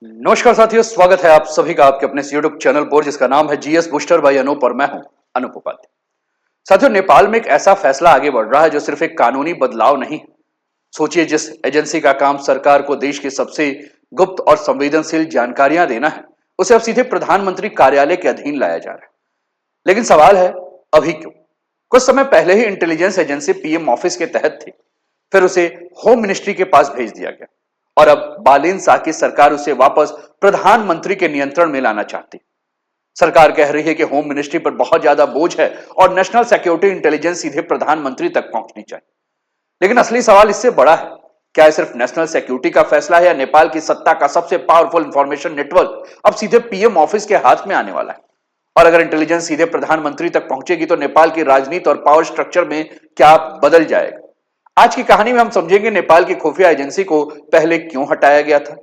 नमस्कार साथियों, स्वागत है आप सभी का आपके अपने यूट्यूब चैनल पर जिसका नाम है जीएस बूस्टर बाय अनूप और मैं हूं अनूप उपाध्याय। साथियों, नेपाल में एक ऐसा फैसला आगे बढ़ रहा है जो सिर्फ एक कानूनी बदलाव नहीं। सोचिए, जिस एजेंसी का काम सरकार को देश की सबसे गुप्त और संवेदनशील जानकारियां देना है, उसे अब सीधे प्रधानमंत्री कार्यालय के अधीन लाया जा रहा है। लेकिन सवाल है, अभी क्यों? कुछ समय पहले ही इंटेलिजेंस एजेंसी पीएम ऑफिस के तहत थी, फिर उसे होम मिनिस्ट्री के पास भेज दिया गया और अब बालिन शाह की सरकार उसे वापस प्रधानमंत्री के नियंत्रण में लाना चाहती। सरकार कह रही है कि होम मिनिस्ट्री पर बहुत ज्यादा बोझ है और नेशनल सिक्योरिटी इंटेलिजेंस सीधे प्रधानमंत्री तक पहुंचनी चाहिए। लेकिन असली सवाल इससे बड़ा है। क्या यह सिर्फ नेशनल सिक्योरिटी का फैसला है या नेपाल की सत्ता का सबसे पावरफुल इंफॉर्मेशन नेटवर्क अब सीधे पीएम ऑफिस के हाथ में आने वाला है? और अगर इंटेलिजेंस सीधे प्रधानमंत्री तक पहुंचेगी तो नेपाल की राजनीति और पावर स्ट्रक्चर में क्या बदल जाएगा? आज की कहानी में हम समझेंगे नेपाल की खुफिया एजेंसी को पहले क्यों हटाया गया था,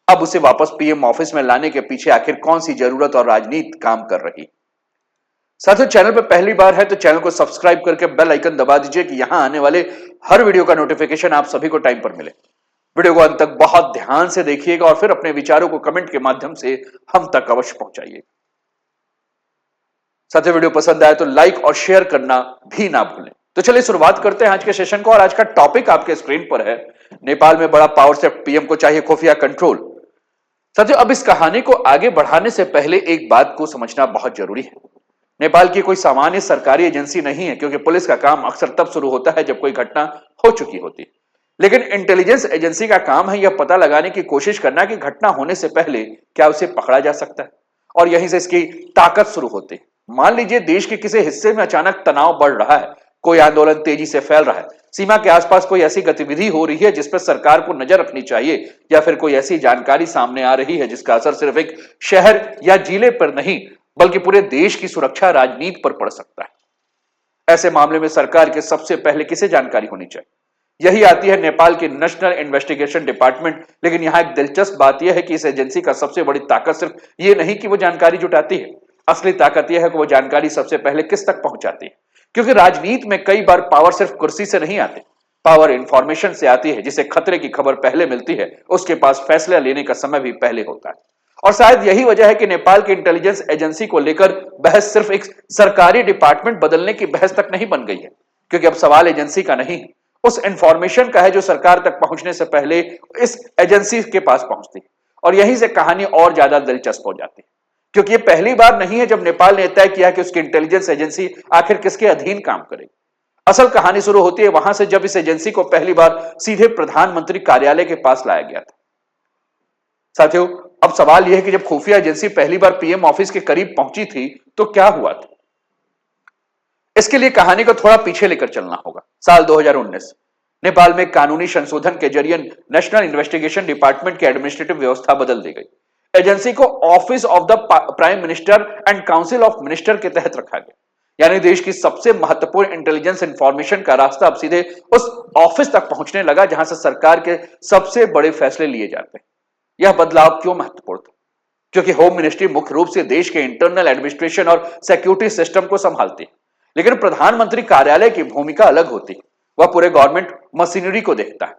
अब उसे वापस पीएम ऑफिस में लाने के पीछे आखिर कौन सी जरूरत और राजनीति काम कर रही। साथियों, चैनल पर पहली बार है तो चैनल को सब्सक्राइब करके बेल आइकन दबा दीजिए कि यहां आने वाले हर वीडियो का नोटिफिकेशन आप सभी को टाइम पर मिले। वीडियो को अंत तक बहुत ध्यान से देखिएगा और फिर अपने विचारों को कमेंट के माध्यम से हम तक अवश्य पहुंचाइए। साथियों, वीडियो पसंद आए तो लाइक और शेयर करना भी ना भूलें। तो चलिए शुरुआत करते हैं आज के सेशन को और आज का टॉपिक आपके स्क्रीन पर है। नेपाल में बड़ा पावर से पीएम को चाहिए खुफिया कंट्रोल। साथियों, अब इस कहानी को आगे बढ़ाने से पहले एक बात को समझना बहुत जरूरी है। नेपाल की कोई सामान्य सरकारी एजेंसी नहीं है, क्योंकि पुलिस का काम अक्सर तब शुरू होता है जब कोई घटना हो चुकी होती है। लेकिन इंटेलिजेंस एजेंसी का काम है यह पता लगाने की कोशिश करना कि घटना होने से पहले क्या उसे पकड़ा जा सकता है, और यहीं से इसकी ताकत शुरू होती है। मान लीजिए देश के किसी हिस्से में अचानक तनाव बढ़ रहा है, कोई आंदोलन तेजी से फैल रहा है, सीमा के आसपास कोई ऐसी गतिविधि हो रही है जिस पर सरकार को नजर रखनी चाहिए, या फिर कोई ऐसी जानकारी सामने आ रही है जिसका असर सिर्फ एक शहर या जिले पर नहीं बल्कि पूरे देश की सुरक्षा राजनीति पर पड़ सकता है। ऐसे मामले में सरकार के सबसे पहले किसे जानकारी होनी चाहिए? यही आती है नेपाल की नेशनल इन्वेस्टिगेशन डिपार्टमेंट। लेकिन यहां एक दिलचस्प बात यह है कि इस एजेंसी का सबसे बड़ी ताकत सिर्फ यह नहीं कि वो जानकारी जुटाती है, असली ताकत यह है कि वो जानकारी सबसे पहले किस तक पहुंचाती है। क्योंकि राजनीति में कई बार पावर सिर्फ कुर्सी से नहीं आती, पावर इंफॉर्मेशन से आती है। जिसे खतरे की खबर पहले मिलती है उसके पास फैसला लेने का समय भी पहले होता है। और शायद यही वजह है कि नेपाल की इंटेलिजेंस एजेंसी को लेकर बहस सिर्फ एक सरकारी डिपार्टमेंट बदलने की बहस तक नहीं बन गई है, क्योंकि अब सवाल एजेंसी का नहीं, उस इंफॉर्मेशन का है जो सरकार तक पहुंचने से पहले इस एजेंसी के पास पहुंचती है। और यहीं से कहानी और ज्यादा दिलचस्प हो जाती है, क्योंकि ये पहली बार नहीं है जब नेपाल ने तय किया कि उसकी इंटेलिजेंस एजेंसी आखिर किसके अधीन काम करेगी। असल कहानी शुरू होती है वहां से जब इस एजेंसी को पहली बार सीधे प्रधानमंत्री कार्यालय के पास लाया गया था। साथियों, अब सवाल यह है कि जब खुफिया एजेंसी पहली बार पीएम ऑफिस के करीब पहुंची थी तो क्या हुआ था। इसके लिए कहानी को थोड़ा पीछे लेकर चलना होगा। साल 2019 नेपाल में कानूनी संशोधन के जरिए नेशनल इन्वेस्टिगेशन डिपार्टमेंट की एडमिनिस्ट्रेटिव व्यवस्था बदल दी गई। एजेंसी को office of the prime minister and council of minister के तहत रखा गया। यानी देश की सबसे महत्वपूर्ण इंटेलिजेंस इंफॉर्मेशन का रास्ता अब सीधे उस ऑफिस तक पहुंचने लगा जहां से सरकार के सबसे बड़े फैसले लिए जाते हैं। यह बदलाव क्यों महत्वपूर्ण था? क्योंकि होम मिनिस्ट्री मुख्य रूप से देश के इंटरनल एडमिनिस्ट्रेशन और सिक्योरिटी सिस्टम को संभालती है, लेकिन प्रधानमंत्री कार्यालय की भूमिका अलग होती है। वह पूरे गवर्नमेंट मशीनरी को देखता है,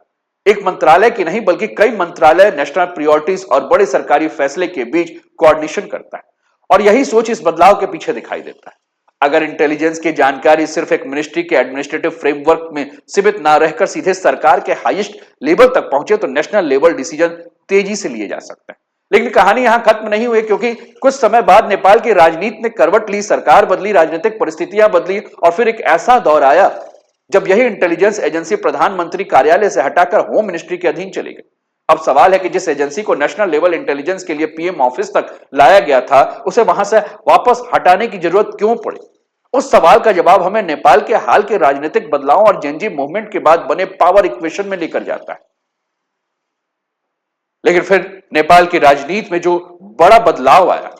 एक मंत्रालय की नहीं बल्कि कई मंत्रालय, नेशनल प्रायोरिटीज और बड़े सरकारी फैसले के बीच कोऑर्डिनेशन करता है। और यही सोच इस बदलाव के पीछे दिखाई देता है। अगर इंटेलिजेंस की जानकारी सिर्फ एक मिनिस्ट्री के एडमिनिस्ट्रेटिव फ्रेमवर्क में सीमित ना रहकर सीधे सरकार के हाईएस्ट लेवल तक पहुंचे तो नेशनल लेवल डिसीजन तेजी से लिए जा सकते हैं। लेकिन कहानी यहां खत्म नहीं हुई, क्योंकि कुछ समय बाद नेपाल की राजनीति ने करवट ली, सरकार बदली, राजनीतिक परिस्थितियां बदली और फिर एक ऐसा दौर आया जब यही इंटेलिजेंस एजेंसी प्रधानमंत्री कार्यालय से हटाकर होम मिनिस्ट्री के अधीन चली गई। अब सवाल है कि जिस एजेंसी को नेशनल लेवल इंटेलिजेंस के लिए पीएम ऑफिस तक लाया गया था उसे वहां से वापस हटाने की जरूरत क्यों पड़ी? उस सवाल का जवाब हमें नेपाल के हाल के राजनीतिक बदलाव और जेनजी मूवमेंट के बाद बने पावर इक्वेशन में लेकर जाता है। लेकिन फिर नेपाल की राजनीति में जो बड़ा बदलाव आया,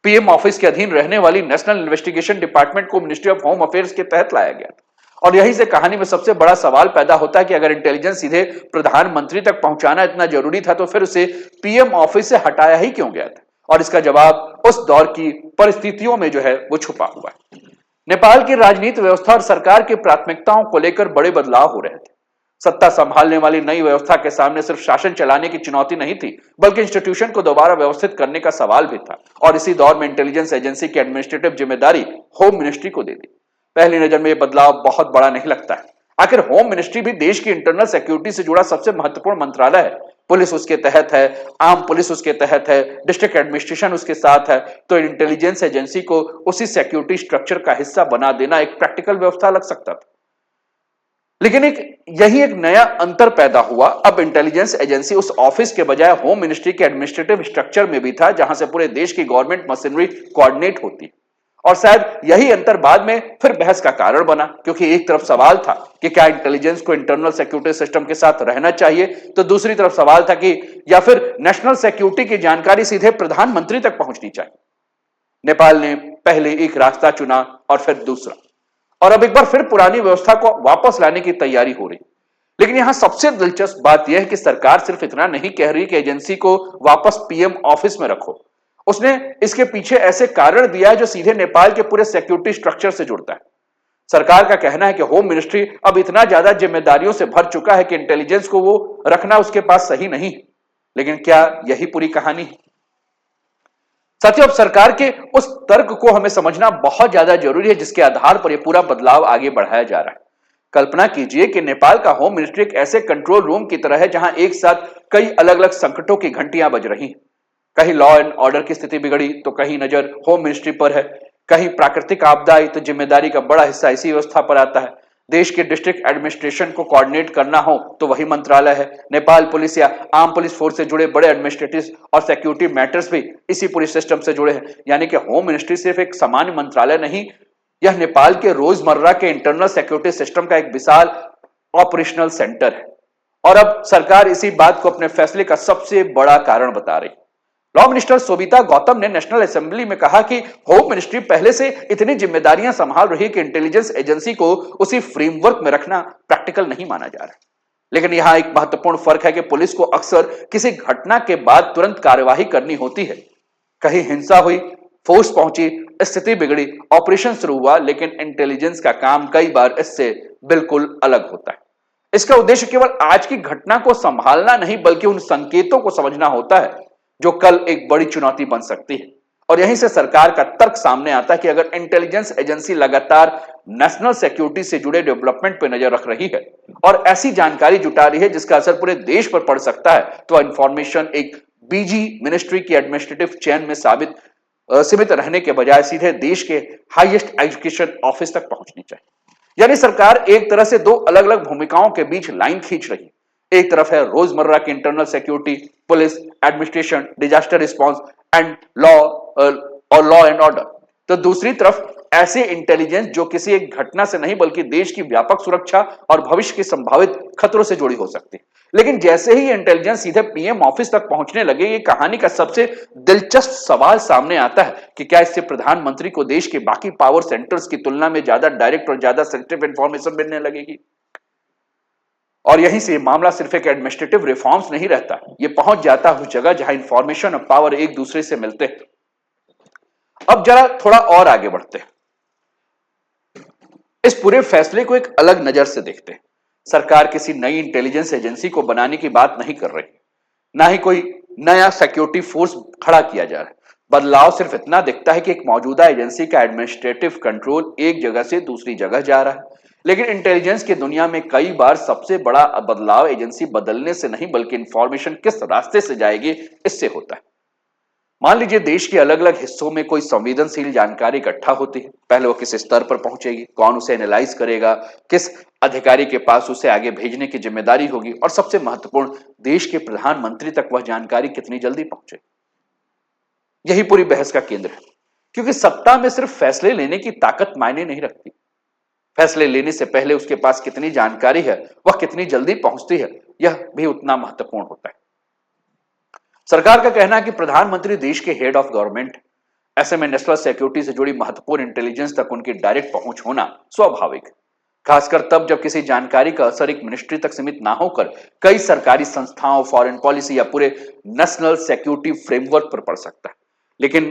पीएम ऑफिस के अधीन रहने वाली नेशनल इन्वेस्टिगेशन डिपार्टमेंट को मिनिस्ट्री ऑफ होम अफेयर्स के तहत लाया गया था। और यहीं से कहानी में सबसे बड़ा सवाल पैदा होता है कि अगर इंटेलिजेंस सीधे प्रधानमंत्री तक पहुंचाना इतना जरूरी था तो फिर उसे पीएम ऑफिस से हटाया ही क्यों गया था? और इसका जवाब उस दौर की परिस्थितियों में जो है वो छुपा हुआ है। नेपाल की राजनीति व्यवस्था और सरकार की प्राथमिकताओं को लेकर बड़े बदलाव हो रहे थे। सत्ता संभालने वाली नई व्यवस्था के सामने सिर्फ शासन चलाने की चुनौती नहीं थी, बल्कि इंस्टीट्यूशन को दोबारा व्यवस्थित करने का सवाल भी था। और इसी दौर में इंटेलिजेंस एजेंसी की एडमिनिस्ट्रेटिव जिम्मेदारी होम मिनिस्ट्री को दे दी। पहली नजर में यह बदलाव बहुत बड़ा नहीं लगता है। आखिर होम मिनिस्ट्री भी देश की इंटरनल सिक्योरिटी से जुड़ा सबसे महत्वपूर्ण मंत्रालय है। पुलिस उसके तहत है, आम पुलिस उसके तहत है, डिस्ट्रिक्ट एडमिनिस्ट्रेशन उसके साथ है। तो इंटेलिजेंस एजेंसी को उसी सिक्योरिटी स्ट्रक्चर का हिस्सा बना देना एक प्रैक्टिकल व्यवस्था लग सकता था। लेकिन यही एक नया अंतर पैदा हुआ। अब इंटेलिजेंस एजेंसी उस ऑफिस के बजाय होम मिनिस्ट्री के एडमिनिस्ट्रेटिव स्ट्रक्चर में भी था, जहां से पूरे देश की गवर्नमेंट मशीनरी कोऑर्डिनेट होती। और शायद यही अंतर बाद में फिर बहस का कारण बना, क्योंकि एक तरफ सवाल था कि क्या इंटेलिजेंस को इंटरनल सिक्योरिटी सिस्टम के साथ रहना चाहिए, तो दूसरी तरफ सवाल था कि या फिर नेशनल सिक्योरिटी की जानकारी सीधे प्रधानमंत्री तक पहुंचनी चाहिए। नेपाल ने पहले एक रास्ता चुना और फिर दूसरा, और अब एक बार फिर पुरानी व्यवस्था को वापस लाने की तैयारी हो रही। लेकिन यहां सबसे दिलचस्प बात यह है कि सरकार सिर्फ इतना नहीं कह रही कि एजेंसी को वापस पीएम ऑफिस में रखो। उसने इसके पीछे ऐसे कारण दिया है जो सीधे नेपाल के पूरे सिक्योरिटी स्ट्रक्चर से जुड़ता है। सरकार का कहना है कि होम मिनिस्ट्री अब इतना ज्यादा जिम्मेदारियों से भर चुका है कि इंटेलिजेंस को वो रखना उसके पास सही नहीं। लेकिन क्या यही पूरी कहानी है? साथियों, अब सरकार के उस तर्क को हमें समझना बहुत ज्यादा जरूरी है, जिसके आधार पर यह पूरा बदलाव आगे बढ़ाया जा रहा है। कल्पना कीजिए कि नेपाल का होम मिनिस्ट्री एक ऐसे कंट्रोल रूम की तरह है जहां एक साथ कई अलग अलग संकटों की घंटियां बज रही हैं। कहीं लॉ एंड ऑर्डर की स्थिति बिगड़ी तो कहीं नजर होम मिनिस्ट्री पर है, कहीं प्राकृतिक आपदा आई तो जिम्मेदारी का बड़ा हिस्सा इसी व्यवस्था पर आता है। देश के डिस्ट्रिक्ट एडमिनिस्ट्रेशन को कोऑर्डिनेट करना हो तो वही मंत्रालय है। नेपाल पुलिस या आम पुलिस फोर्स से जुड़े बड़े एडमिनिस्ट्रेटिव और सिक्योरिटी मैटर्स भी इसी पूरी सिस्टम से जुड़े हैं। यानी कि होम मिनिस्ट्री सिर्फ एक सामान्य मंत्रालय नहीं, यह नेपाल के रोजमर्रा के इंटरनल सिक्योरिटी सिस्टम का एक विशाल ऑपरेशनल सेंटर है। और अब सरकार इसी बात को अपने फैसले का सबसे बड़ा कारण बता रही। लॉ मिनिस्टर सोबिता गौतम ने नेशनल असेंबली में कहा कि होम मिनिस्ट्री पहले से इतनी जिम्मेदारियां संभाल रही है कि इंटेलिजेंस एजेंसी को उसी फ्रेमवर्क में रखना प्रैक्टिकल नहीं माना जा रहा है। लेकिन यहां एक महत्वपूर्ण फर्क है कि पुलिस को अक्सर किसी घटना के बाद तुरंत कार्यवाही करनी होती है। कहीं हिंसा हुई, फोर्स पहुंची, स्थिति बिगड़ी, ऑपरेशन शुरू हुआ, लेकिन इंटेलिजेंस का काम कई बार इससे बिल्कुल अलग होता है। इसका उद्देश्य केवल आज की घटना को संभालना नहीं, बल्कि उन संकेतों को समझना होता है जो कल एक बड़ी चुनौती बन सकती है। और यहीं से सरकार का तर्क सामने आता है कि अगर इंटेलिजेंस एजेंसी लगातार नेशनल सिक्योरिटी से जुड़े डेवलपमेंट पर नजर रख रही है और ऐसी जानकारी जुटा रही है जिसका असर पूरे देश पर पड़ सकता है, तो इंफॉर्मेशन एक बीजी मिनिस्ट्री की एडमिनिस्ट्रेटिव चेन में सीमित रहने के बजाय सीधे देश के हाईएस्ट एजुकेशन ऑफिस तक पहुंचनी चाहिए। यानी सरकार एक तरह से दो अलग अलग भूमिकाओं के बीच लाइन खींच रही है। एक तरफ है रोजमर्रा की internal security, police, administration, disaster response and law and order, तो दूसरी तरफ ऐसे इंटेलिजेंस जो किसी एक घटना से नहीं बल्कि देश की व्यापक सुरक्षा और भविष्य के संभावित खतरों से जुड़ी हो सकती है। लेकिन जैसे ही इंटेलिजेंस सीधे पीएम ऑफिस तक पहुंचने लगे, ये कहानी का सबसे दिलचस्प सवाल सामने आता है कि क्या इससे प्रधानमंत्री को देश के बाकी पावर सेंटर्स की तुलना में ज्यादा डायरेक्ट और ज्यादा सेंसिटिव इंफॉर्मेशन मिलने लगेगी। और यहीं से मामला सिर्फ एक एडमिनिस्ट्रेटिव रिफॉर्म्स नहीं रहता, ये पहुंच जाता है उस जगह जहां इंफॉर्मेशन और पावर एक दूसरे से मिलते हैं। अब जरा थोड़ा और आगे बढ़ते हैं, इस पूरे फैसले को एक अलग नजर से देखते हैं। सरकार किसी नई इंटेलिजेंस एजेंसी को बनाने की बात नहीं कर रही, ना ही कोई नया सिक्योरिटी फोर्स खड़ा किया जा रहा है। बदलाव सिर्फ इतना दिखता है कि एक मौजूदा एजेंसी का एडमिनिस्ट्रेटिव कंट्रोल एक जगह से दूसरी जगह जा रहा है। लेकिन इंटेलिजेंस की दुनिया में कई बार सबसे बड़ा बदलाव एजेंसी बदलने से नहीं बल्कि इंफॉर्मेशन किस रास्ते से जाएगी इससे होता है। मान लीजिए देश के अलग अलग हिस्सों में कोई संवेदनशील जानकारी इकट्ठा होती है। पहले वो किस स्तर पर पहुंचेगी, कौन उसे एनालाइज करेगा, किस अधिकारी के पास उसे आगे भेजने की जिम्मेदारी होगी, और सबसे महत्वपूर्ण, देश के प्रधानमंत्री तक वह जानकारी कितनी जल्दी पहुंचे। यही पूरी बहस का केंद्र है, क्योंकि सत्ता में सिर्फ फैसले लेने की ताकत मायने नहीं रखती। फैसले लेने से पहले उसके पास कितनी जानकारी है, वह कितनी जल्दी पहुंचती है, यह भी उतना महत्वपूर्ण होता है। सरकार का कहना है कि प्रधानमंत्री देश के हेड ऑफ गवर्नमेंट, ऐसे में नेशनल सिक्योरिटी से जुड़ी महत्वपूर्ण इंटेलिजेंस तक उनकी डायरेक्ट पहुंच होना स्वाभाविक, खासकर तब जब किसी जानकारी का असर एक मिनिस्ट्री तक सीमित ना होकर कई सरकारी संस्थाओं, फॉरेन पॉलिसी या पूरे नेशनल सिक्योरिटी फ्रेमवर्क पर पड़ सकता है। लेकिन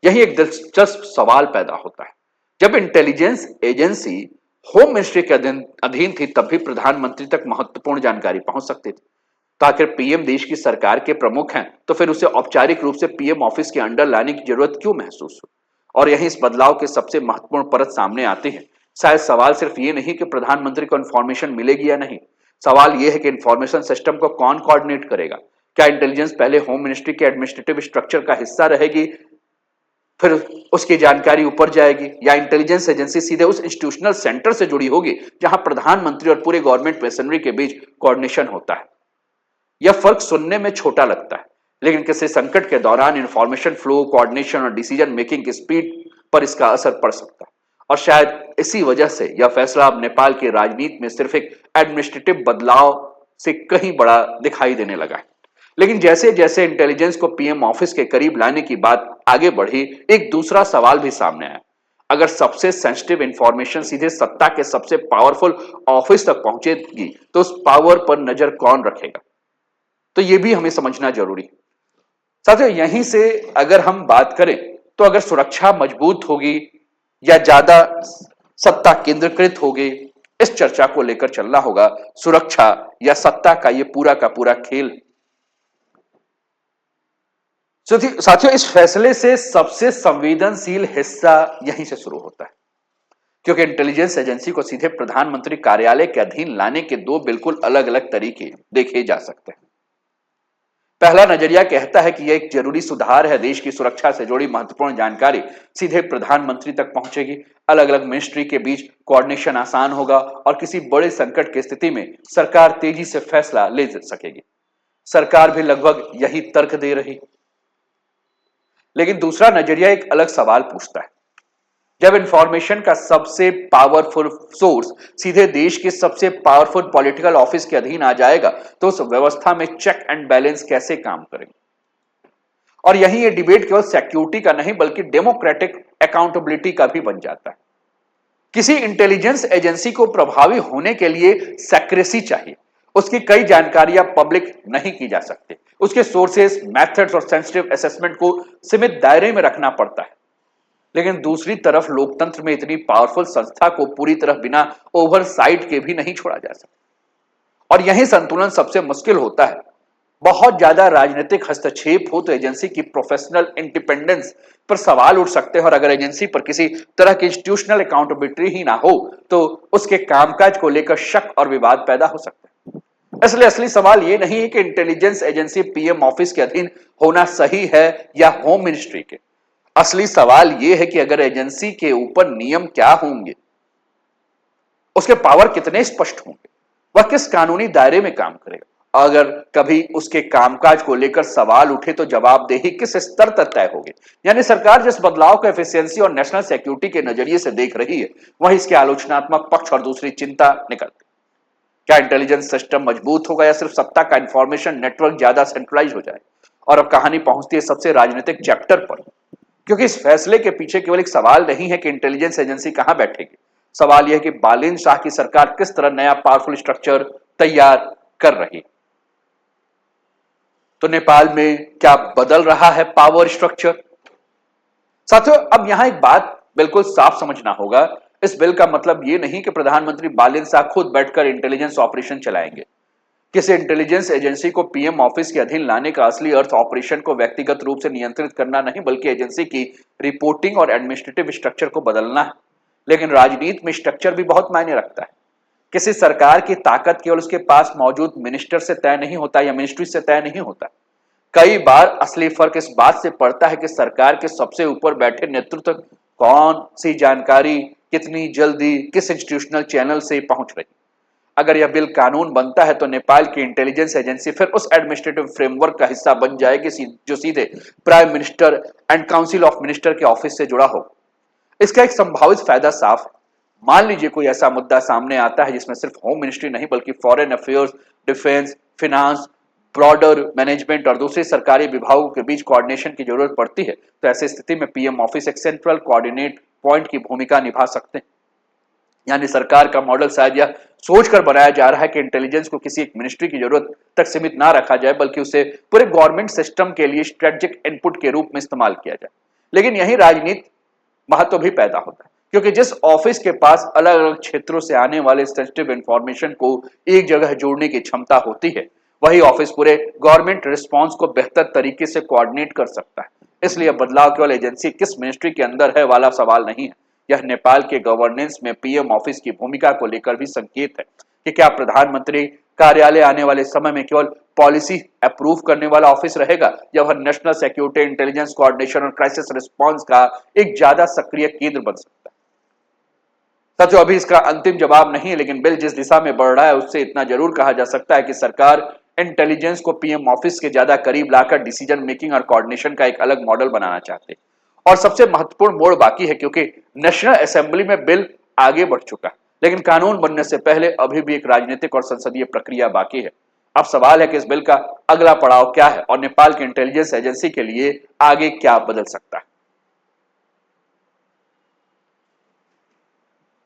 यही एक दिलचस्प सवाल पैदा होता है, जब इंटेलिजेंस एजेंसी होम मिनिस्ट्री के अधीन अधीन थी तब भी प्रधानमंत्री तक महत्वपूर्ण जानकारी पहुंच सकती थी। तो आखिर पीएम देश की सरकार के प्रमुख हैं, तो फिर उसे औपचारिक रूप से पीएम ऑफिस के अंडर लाने की जरूरत क्यों महसूस हुई? और यही इस बदलाव के सबसे महत्वपूर्ण परत सामने आती है। शायद सवाल सिर्फ ये नहीं कि प्रधानमंत्री को इन्फॉर्मेशन मिलेगी या नहीं, सवाल यह है कि इन्फॉर्मेशन सिस्टम को कौन कोऑर्डिनेट करेगा। क्या इंटेलिजेंस पहले होम मिनिस्ट्री के एडमिनिस्ट्रेटिव स्ट्रक्चर का हिस्सा रहेगी, फिर उसकी जानकारी ऊपर जाएगी, या इंटेलिजेंस एजेंसी सीधे उस इंस्टीट्यूशनल सेंटर से जुड़ी होगी जहां प्रधानमंत्री और पूरे गवर्नमेंट मशीनरी के बीच कोऑर्डिनेशन होता है? यह फर्क सुनने में छोटा लगता है, लेकिन किसी संकट के दौरान इंफॉर्मेशन फ्लो, कोऑर्डिनेशन और डिसीजन मेकिंग की स्पीड पर इसका असर पड़ सकता है। और शायद इसी वजह से यह फैसला अब नेपाल की राजनीति में सिर्फ एक एडमिनिस्ट्रेटिव बदलाव से कहीं बड़ा दिखाई देने लगा है। लेकिन जैसे जैसे इंटेलिजेंस को पीएम ऑफिस के करीब लाने की बात आगे बढ़ी, एक दूसरा सवाल भी सामने आया। अगर सबसे सेंसिटिव इंफॉर्मेशन सीधे सत्ता के सबसे पावरफुल ऑफिस तक पहुंचेगी, तो उस पावर पर नजर कौन रखेगा? तो यह भी हमें समझना जरूरी है। साथियों, यहीं से अगर हम बात करें, तो अगर सुरक्षा मजबूत होगी या ज्यादा सत्ता केंद्रीकृत होगी, इस चर्चा को लेकर चलना होगा। सुरक्षा या सत्ता का यह पूरा का पूरा खेल। साथियों, इस फैसले से सबसे संवेदनशील हिस्सा यहीं से शुरू होता है, क्योंकि इंटेलिजेंस एजेंसी को सीधे प्रधानमंत्री कार्यालय के अधीन लाने के दो बिल्कुल अलग अलग तरीके देखे जा सकते हैं। पहला नजरिया कहता है कि यह एक जरूरी सुधार है, देश की सुरक्षा से जुड़ी महत्वपूर्ण जानकारी सीधे प्रधानमंत्री तक पहुंचेगी, अलग अलग मिनिस्ट्री के बीच कोऑर्डिनेशन आसान होगा और किसी बड़े संकट की स्थिति में सरकार तेजी से फैसला ले सकेगी। सरकार भी लगभग यही तर्क दे रही। लेकिन दूसरा नजरिया एक अलग सवाल पूछता है। जब इंफॉर्मेशन का सबसे पावरफुल सोर्स सीधे देश के सबसे पावरफुल पॉलिटिकल ऑफिस के अधीन आ जाएगा, तो उस व्यवस्था में चेक एंड बैलेंस कैसे काम करेंगे? और यही ये डिबेट केवल सिक्योरिटी का नहीं बल्कि डेमोक्रेटिक अकाउंटेबिलिटी का भी बन जाता है। किसी इंटेलिजेंस एजेंसी को प्रभावी होने के लिए सेक्रेसी चाहिए। उसकी कई जानकारियां पब्लिक नहीं की जा सकती। उसके सोर्सेस, मेथड्स और सेंसिटिव असेसमेंट को सीमित दायरे में रखना पड़ता है। लेकिन दूसरी तरफ लोकतंत्र में इतनी पावरफुल संस्था को पूरी तरह बिना ओवरसाइट के भी नहीं छोड़ा जा सकता। और यही संतुलन सबसे मुश्किल होता है। बहुत ज्यादा राजनीतिक हस्तक्षेप हो तो एजेंसी की प्रोफेशनल इंडिपेंडेंस पर सवाल उठ सकते हैं, और अगर एजेंसी पर किसी तरह की इंस्टीट्यूशनल अकाउंटेबिलिटी ही ना हो, तो उसके कामकाज को लेकर शक और विवाद पैदा हो सकते हैं। इसलिए असली सवाल यह नहीं है कि इंटेलिजेंस एजेंसी पीएम ऑफिस के अधीन होना सही है या होम मिनिस्ट्री के। असली सवाल यह है कि अगर एजेंसी के ऊपर नियम क्या होंगे, उसके पावर कितने स्पष्ट होंगे, वह किस कानूनी दायरे में काम करेगा। अगर कभी उसके कामकाज को लेकर सवाल उठे तो जवाबदेही किस स्तर तक तय होगी। यानी सरकार जिस बदलाव को एफिशिएंसी और नेशनल सिक्योरिटी के नजरिए से देख रही है, वह इसके आलोचनात्मक पक्ष और दूसरी चिंता निकलती। क्या इंटेलिजेंस सिस्टम मजबूत होगा या सिर्फ सत्ता का इंफॉर्मेशन नेटवर्क ज्यादा सेंट्रलाइज हो जाए? और अब कहानी पहुंचती है सबसे राजनीतिक चैप्टर पर, क्योंकि इस फैसले के पीछे केवल एक सवाल नहीं है कि इंटेलिजेंस एजेंसी कहां बैठेगी। सवाल यह है कि बालिन शाह की सरकार किस तरह नया पावरफुल स्ट्रक्चर तैयार कर रही। तो नेपाल में क्या बदल रहा है पावर स्ट्रक्चर? साथियों, अब यहां एक बात बिल्कुल साफ समझना होगा। इस बिल का मतलब यह नहीं कि प्रधानमंत्री बालिन शाह खुद बैठकर इंटेलिजेंस ऑपरेशन चलाएंगे। किसी इंटेलिजेंस एजेंसी को पीएम ऑफिस के अधीन लाने का असली अर्थ ऑपरेशन को व्यक्तिगत रूप से नियंत्रित करना नहीं, बल्कि एजेंसी की रिपोर्टिंग और एडमिनिस्ट्रेटिव स्ट्रक्चर को बदलना है। लेकिन राजनीति में स्ट्रक्चर भी बहुत मायने रखता है। किसी सरकार की ताकत केवल उसके पास मौजूद मिनिस्टर से तय नहीं होता या मिनिस्ट्री से तय नहीं होता। कई बार असली फर्क इस बात से पड़ता है कि सरकार के सबसे ऊपर बैठे नेतृत्व कौन सी जानकारी कितनी जल्दी किस इंस्टीट्यूशनल चैनल से पहुंच रही। अगर यह बिल कानून बनता है तो नेपाल की इंटेलिजेंस एजेंसी फिर उस एडमिनिस्ट्रेटिव फ्रेमवर्क का हिस्सा बन जाएगी जो सीधे prime minister and council of minister के ऑफिस से जुड़ा हो। इसका एक संभावित फायदा साफ है। मान लीजिए कोई ऐसा मुद्दा सामने आता है जिसमें सिर्फ होम मिनिस्ट्री नहीं बल्कि foreign affairs, defence, finance, broader management और दूसरे सरकारी विभागों के बीच कोऑर्डिनेशन की जरूरत पड़ती है, तो ऐसी स्थिति में पीएम ऑफिस एक सेंट्रल कोऑर्डिनेट पॉइंट की भूमिका निभा सकते हैं। यानी सरकार का मॉडल शायद यह सोचकर बनाया जा रहा है कि इंटेलिजेंस को किसी एक मिनिस्ट्री की जरूरत तक सीमित ना रखा जाए, बल्कि उसे पूरे गवर्नमेंट सिस्टम के लिए स्ट्रेटेजिक इनपुट के रूप में इस्तेमाल किया जाए। लेकिन यही राजनीति महत्व भी पैदा होता है। क्योंकि जिस ऑफिस के पास अलग अलग क्षेत्रों से आने वाले सेंसिटिव इंफॉर्मेशन को एक जगह जोड़ने की क्षमता होती है, वही ऑफिस पूरे गवर्नमेंट रिस्पांस को बेहतर तरीके से कोऑर्डिनेट कर सकता है। इसलिए बदलाव केवल एजेंसी किस मिनिस्ट्री के अंदर है वाला सवाल नहीं है, यह नेपाल के गवर्नेंस में पीएम ऑफिस की भूमिका को लेकर भी संकेत है कि क्या प्रधानमंत्री कार्यालय आने वाले समय में केवल पॉलिसी अप्रूव करने वाला ऑफिस रहेगा, या वह नेशनल सिक्योरिटी, इंटेलिजेंस कोऑर्डिनेशन और क्राइसिस रिस्पांस का एक ज्यादा सक्रिय केंद्र बन सकता है। साथियों, अभी इसका अंतिम जवाब नहीं है, लेकिन बिल जिस दिशा में बढ़ रहा है उससे इतना जरूर कहा जा सकता है कि सरकार इंटेलिजेंस को पीएम ऑफिस के ज्यादा करीब लाकर डिसीजन मेकिंग और कोऑर्डिनेशन का एक अलग मॉडल बनाना चाहते हैं। और सबसे महत्वपूर्ण मोड़ बाकी है, क्योंकि नेशनल असेंबली में बिल आगे बढ़ चुका है, लेकिन कानून बनने से पहले अभी भी एक राजनीतिक और संसदीय प्रक्रिया बाकी है। अब सवाल है कि इस बिल का अगला पड़ाव क्या है और नेपाल की इंटेलिजेंस एजेंसी के लिए आगे क्या बदल सकता है।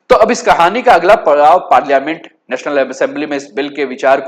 तो अब इस कहानी का अगला पड़ाव पार्लियामेंट, नेशनल असेंबली में इस बिल के विचार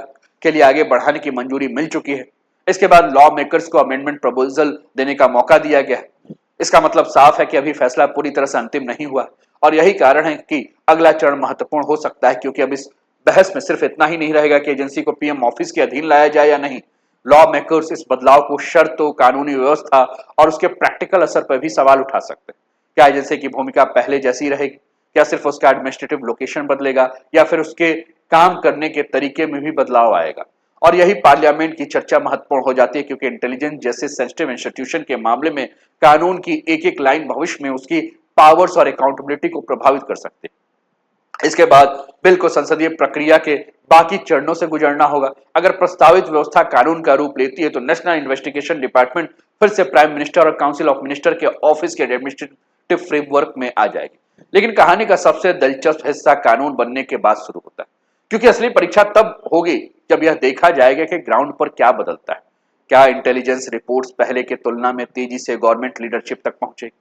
के लिए आगे बढ़ाने की मंजूरी मिल चुकी है। इसके बाद लॉ मेकर्स को अमेंडमेंट प्रपोजल देने का मौका दिया गया है। इसका मतलब साफ है कि अभी फैसला पूरी तरह से अंतिम नहीं हुआ, और यही कारण है कि अगला चरण महत्वपूर्ण हो सकता है, क्योंकि अब इस बहस में सिर्फ इतना ही नहीं रहेगा कि एजेंसी को पीएम ऑफिस के अधीन लाया जाए या नहीं। लॉ मेकर्स इस बदलाव को शर्तों, कानूनी व्यवस्था और उसके प्रैक्टिकल असर पर भी सवाल उठा सकते हैं। क्या एजेंसी की भूमिका पहले जैसी रहेगी? क्या सिर्फ उसका एडमिनिस्ट्रेटिव लोकेशन बदलेगा, या फिर उसके काम करने के तरीके में भी बदलाव आएगा? और यही पार्लियामेंट की चर्चा महत्वपूर्ण हो जाती है, क्योंकि इंटेलिजेंस जैसे सेंसिटिव इंस्टीट्यूशन के मामले में कानून की एक एक लाइन भविष्य में उसकी पावर्स और अकाउंटेबिलिटी को प्रभावित कर सकते हैं। इसके बाद बिल को संसदीय प्रक्रिया के बाकी चरणों से गुजरना होगा। अगर प्रस्तावित व्यवस्था कानून का रूप लेती है तो नेशनल इन्वेस्टिगेशन डिपार्टमेंट फिर से प्राइम मिनिस्टर और काउंसिल ऑफ मिनिस्टर के ऑफिस के एडमिनिस्ट्रेटिव फ्रेमवर्क में आ जाएगी। लेकिन कहानी का सबसे दिलचस्प हिस्सा कानून बनने के बाद शुरू होता है, क्योंकि असली परीक्षा तब होगी जब यह देखा जाएगा कि ग्राउंड पर क्या बदलता है। क्या इंटेलिजेंस रिपोर्ट्स पहले के तुलना में तेजी से गवर्नमेंट लीडरशिप तक पहुंचेगी?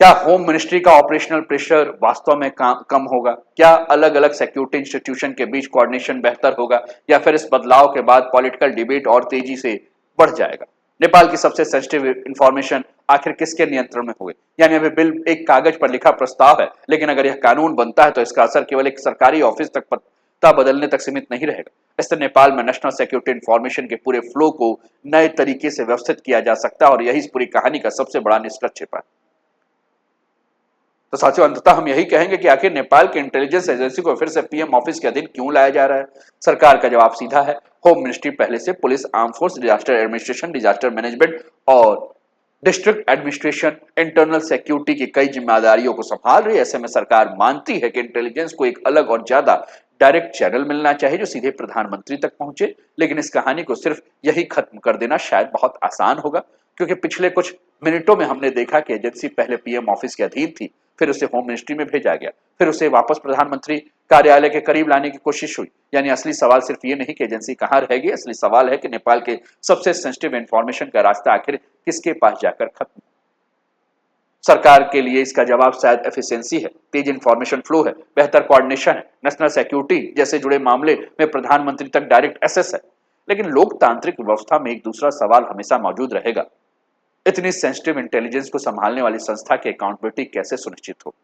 क्या होम मिनिस्ट्री का ऑपरेशनल प्रेशर वास्तव में कम होगा? क्या अलग अलग सिक्योरिटी इंस्टीट्यूशन के बीच कोऑर्डिनेशन बेहतर होगा, या फिर इस बदलाव के बाद पॉलिटिकल डिबेट और तेजी से बढ़ जाएगा? नेपाल की सबसे सेंसिटिव इंफॉर्मेशन आखिर किसके नियंत्रण में होगी? यानी अभी बिल एक कागज पर लिखा प्रस्ताव है, लेकिन अगर यह कानून बनता है तो इसका असर केवल एक सरकारी ऑफिस तक पत्ता बदलने तक सीमित नहीं रहेगा। इससे नेपाल में नेशनल सिक्योरिटी इंफॉर्मेशन के पूरे फ्लो को नए तरीके से व्यवस्थित किया जा सकता है, और यही इस पूरी कहानी का सबसे बड़ा निष्कर्ष छिपा है। तो साथियों, अंततः हम यही कहेंगे कि आखिर नेपाल की इंटेलिजेंस एजेंसी को फिर से पीएम ऑफिस के अधीन क्यों लाया जा रहा है? सरकार का जवाब सीधा है। होम मिनिस्ट्री पहले से police, arm force, disaster administration, disaster management और डिस्ट्रिक्ट एडमिनिस्ट्रेशन, इंटरनल सिक्योरिटी की कई जिम्मेदारियों को संभाल रही है। ऐसे में सरकार मानती है कि इंटेलिजेंस को एक अलग और ज्यादा डायरेक्ट चैनल मिलना चाहिए जो सीधे प्रधानमंत्री तक पहुंचे। लेकिन इस कहानी को सिर्फ यही खत्म कर देना शायद बहुत आसान होगा, क्योंकि पिछले कुछ मिनटों में हमने देखा कि एजेंसी पहले पीएम ऑफिस के अधीन थी, फिर उसे होम मिनिस्ट्री में भेजा गया, फिर उसे वापस प्रधानमंत्री कार्यालय के करीब लाने की कोशिश हुई। यानी असली सवाल सिर्फ ये नहीं कि एजेंसी कहां रहेगी, असली सवाल है कि नेपाल के सबसे सेंसिटिव इंफॉर्मेशन का रास्ता आखिर किसके पास जाकर खत्म। सरकार के लिए इसका जवाब शायद एफिशिएंसी है, तेज इंफॉर्मेशन फ्लो है, बेहतर कोऑर्डिनेशन है, नेशनल सिक्योरिटी जैसे जुड़े मामले में प्रधानमंत्री तक डायरेक्ट एक्सेस है। लेकिन लोकतांत्रिक व्यवस्था में एक दूसरा सवाल हमेशा मौजूद रहेगा, इतनी सेंसिटिव इंटेलिजेंस को संभालने वाली संस्था की अकाउंटेबिलिटी कैसे सुनिश्चित हो?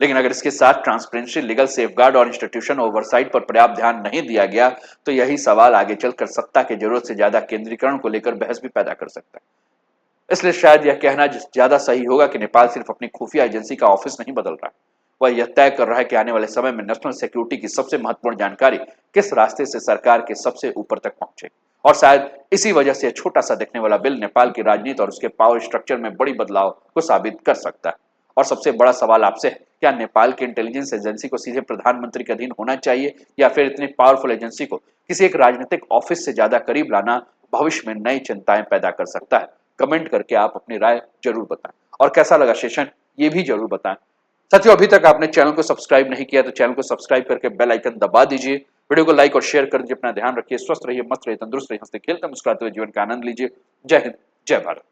लेकिन अगर इसके साथ ट्रांसपेरेंसी, लीगल सेफगार्ड और इंस्टीट्यूशन ओवरसाइट पर पर्याप्त ध्यान नहीं दिया गया तो यही सवाल आगे चलकर सत्ता की जरूरत से ज्यादा केंद्रीकरण को लेकर बहस भी पैदा कर सकता है। इसलिए शायद यह कहना ज्यादा सही होगा कि नेपाल सिर्फ अपनी खुफिया एजेंसी का ऑफिस नहीं बदल रहा है, वह यह तय कर रहा है कि आने वाले समय में नेशनल सिक्योरिटी की सबसे महत्वपूर्ण जानकारी किस रास्ते से सरकार के सबसे ऊपर तक पहुंचे। और शायद इसी वजह से छोटा सा दिखने वाला बिल नेपाल की राजनीति और उसके पावर स्ट्रक्चर में बड़ी बदलाव को साबित कर सकता है। और सबसे बड़ा सवाल आपसे है, क्या नेपाल की इंटेलिजेंस एजेंसी को सीधे प्रधानमंत्री के अधीन होना चाहिए, या फिर इतनी पावरफुल एजेंसी को किसी एक राजनीतिक ऑफिस से ज्यादा करीब लाना भविष्य में नई चिंताएं पैदा कर सकता है? कमेंट करके आप अपनी राय जरूर बताएं, और कैसा लगा सेशन ये भी जरूर बताएं। साथियों, अभी तक आपने चैनल को सब्सक्राइब नहीं किया तो चैनल को सब्सक्राइब करके बेल आइकन दबा दीजिए, वीडियो को लाइक और शेयर कर दीजिए। अपना ध्यान रखिए, स्वस्थ रहिए, मस्त रहिए, तंदुरुस्त रहिए, हंसते खेलते मुस्कुराते हुए जीवन का आनंद लीजिए। जय हिंद, जय भारत।